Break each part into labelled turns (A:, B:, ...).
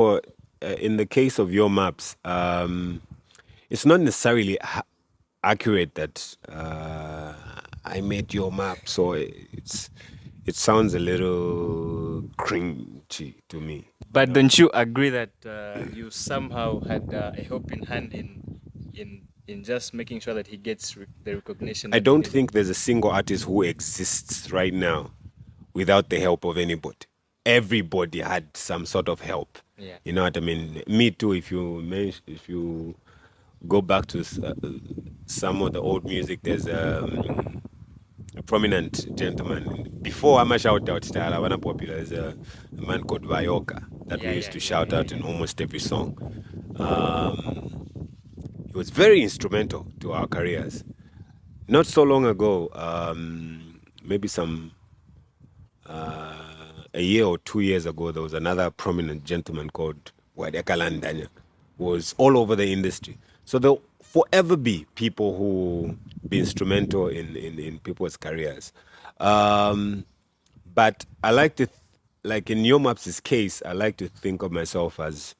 A: Or in the case of your maps, it's not necessarily accurate that I made your map, so it sounds a little cringy to me.
B: But don't you agree that you somehow had a helping hand in just making sure that he gets the recognition
A: I
B: that he
A: don't
B: needed?
A: think there's a single artist who exists right now without the help of anybody. Everybody had some sort of help.
B: Yeah.
A: You know what I mean? Me too. If you go back to some of the old music, there's a prominent gentleman. Before I'm a shout out style, I wanna popular. There's a man called Vayoka that we
B: Yeah,
A: used
B: yeah,
A: to
B: yeah,
A: shout
B: yeah,
A: out in
B: yeah.
A: almost every song. He was very instrumental to our careers. Not so long ago, maybe a year or 2 years ago, there was another prominent gentleman called Wadeka Landanya, who was all over the industry. So there'll forever be people who be instrumental in people's careers. Um, but I like to, like in Yomaps' case, I like to think of myself as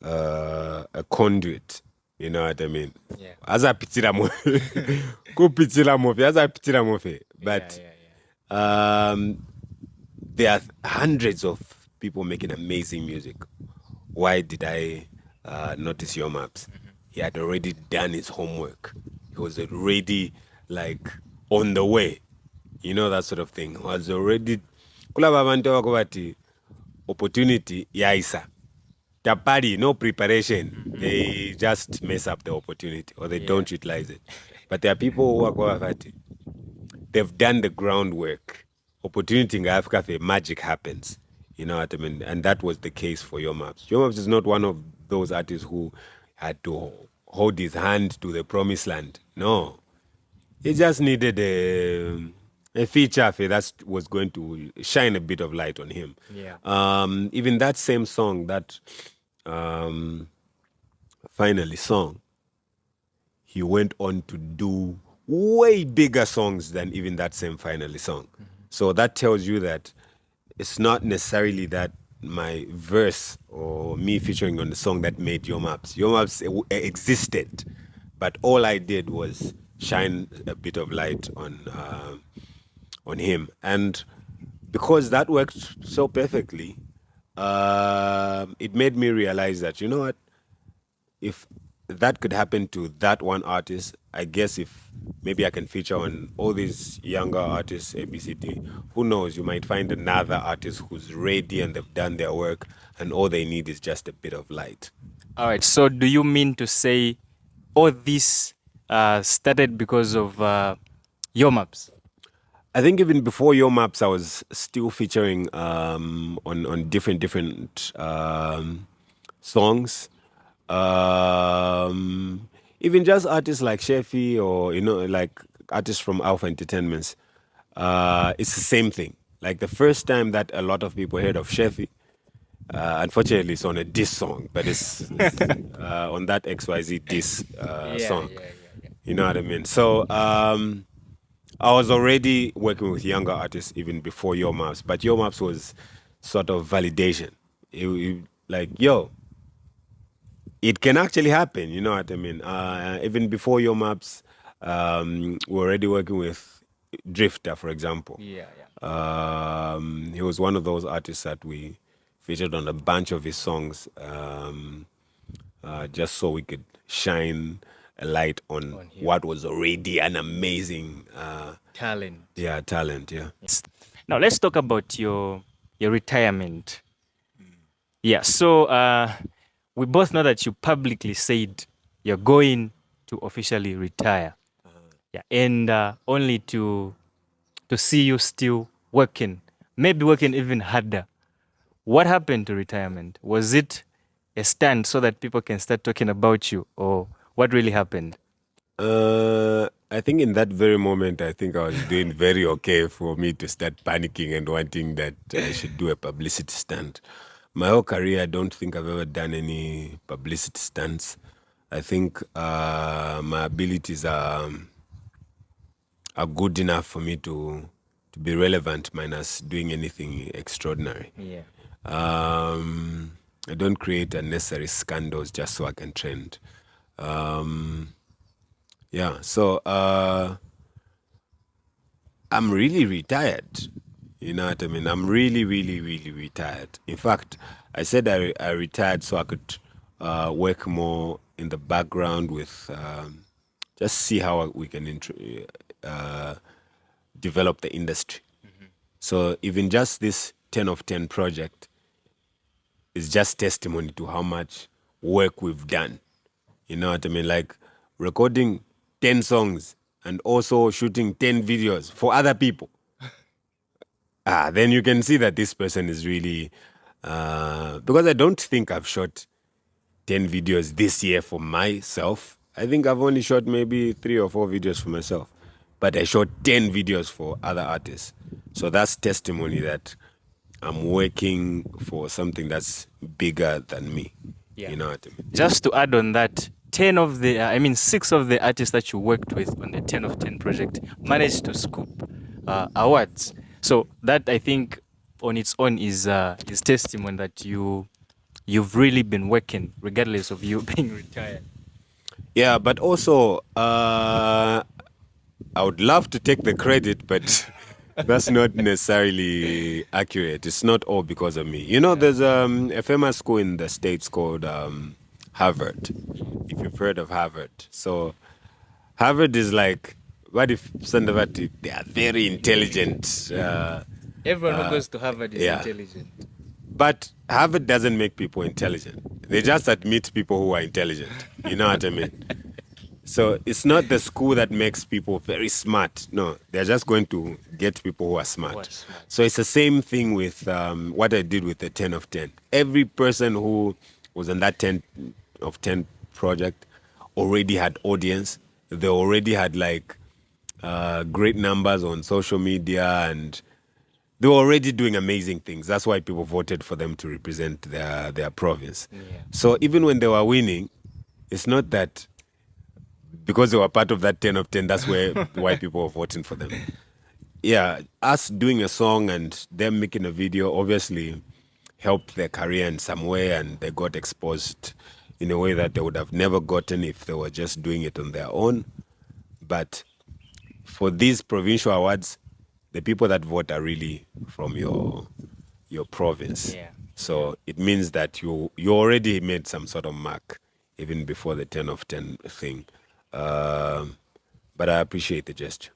A: a conduit. You know what I mean?
B: Yeah.
A: As a pitira mofe, ku pitira mofe, as a pitira mofe.
B: Yeah,
A: But
B: yeah, yeah.
A: there are hundreds of people making amazing music. Why did I notice your maps? He had already done his homework. He was already like on the way. You know that sort of thing. He was already kula babantu abako bati opportunity yaisa. Tapari, no preparation. They just mess up the opportunity or they
B: Yeah.
A: don't utilize it. But there are people who are quite they've done the groundwork. Opportunity in Africa, magic happens. You know what I mean? And that was the case for Your Maps. Your Maps is not one of those artists who had to hold his hand to the promised land. No. He just needed a feature that was going to shine a bit of light on him.
B: Yeah.
A: Even that same song, that um, finally song, he went on to do way bigger songs than even that same finally song. So that tells you that it's not necessarily that my verse or me featuring on the song that made Your Maps. Your Maps existed, but all I did was shine a bit of light on him, and because that worked so perfectly, it made me realize that, you know what, if that could happen to that one artist, I guess if maybe I can feature on all these younger artists, ABCD, who knows, you might find another artist who's ready and they've done their work and all they need is just a bit of light.
B: All right. So, do you mean to say all this started because of your maps?
A: I think even before Your Maps, I was still featuring on different songs. Even just artists like Shefi or like artists from Alpha Entertainments. It's the same thing. Like the first time that a lot of people heard of Shefi, unfortunately, it's on a diss song, but it's on that XYZ diss
B: Yeah,
A: song.
B: yeah, yeah, yeah.
A: You know what I mean? So I was already working with younger artists even before Your Maps, but Your Maps was sort of validation. Like, yo, it can actually happen. You know what I mean? Even before Your Maps, we're already working with Drifter, for example.
B: Yeah, yeah.
A: He was one of those artists that we featured on a bunch of his songs, just so we could shine a light on
B: On him.
A: what was already an amazing,
B: Talent.
A: talent. Yeah.
B: Now let's talk about your retirement. Yeah. So we both know that you publicly said you're going to officially retire. Yeah, and only to see you still working, maybe working even harder. What happened to retirement? Was it a stand so that people can start talking about you, or what really happened?
A: I think in that very moment, I think I was doing very okay for me to start panicking and wanting that I should do a publicity stunt. My whole career, I don't think I've ever done any publicity stunts. I think my abilities are good enough for me to be relevant, minus doing anything extraordinary.
B: Yeah.
A: Um, I don't create unnecessary scandals just so I can trend. Yeah, so I'm really retired. You know what I mean? I'm really, really, really retired. In fact, I said I retired so I could work more in the background with just see how we can develop the industry. So even just this 10 of 10 project is just testimony to how much work we've done. You know what I mean? Like recording 10 songs and also shooting 10 videos for other people. Then you can see that this person is really, because I don't think I've shot 10 videos this year for myself. I think I've only shot maybe 3 or 4 videos for myself, but I shot 10 videos for other artists. So that's testimony that I'm working for something that's bigger than me.
B: Yeah.
A: You know what I mean?
B: Just to add on that, 6 of the artists that you worked with on the 10 of 10 project managed to scoop awards. So that, I think, on its own is testimony that you've really been working regardless of you being retired.
A: Yeah, but also, I would love to take the credit, but that's not necessarily accurate. It's not all because of me. You know, there's a famous school in the States called Harvard, if you've heard of Harvard. So Harvard is like, what if Sandavati, they are very intelligent.
B: Everyone who goes to Harvard is
A: yeah.
B: intelligent.
A: But Harvard doesn't make people intelligent. They just admit people who are intelligent. You know what I mean? So it's not the school that makes people very smart. No, they're just going to get people who are smart. So it's the same thing with what I did with the 10 of 10. Every person who was on that 10 of 10 project already had audience. They already had like great numbers on social media, and they were already doing amazing things. That's why people voted for them to represent their province.
B: Yeah.
A: So even when they were winning, it's not that because they were part of that 10 of 10, that's why people were voting for them. Yeah, us doing a song and them making a video obviously helped their career in some way, and they got exposed in a way that they would have never gotten if they were just doing it on their own. But for these provincial awards, the people that vote are really from your province.
B: Yeah.
A: So it means that you already made some sort of mark even before the 10 of 10 thing. But I appreciate the gesture.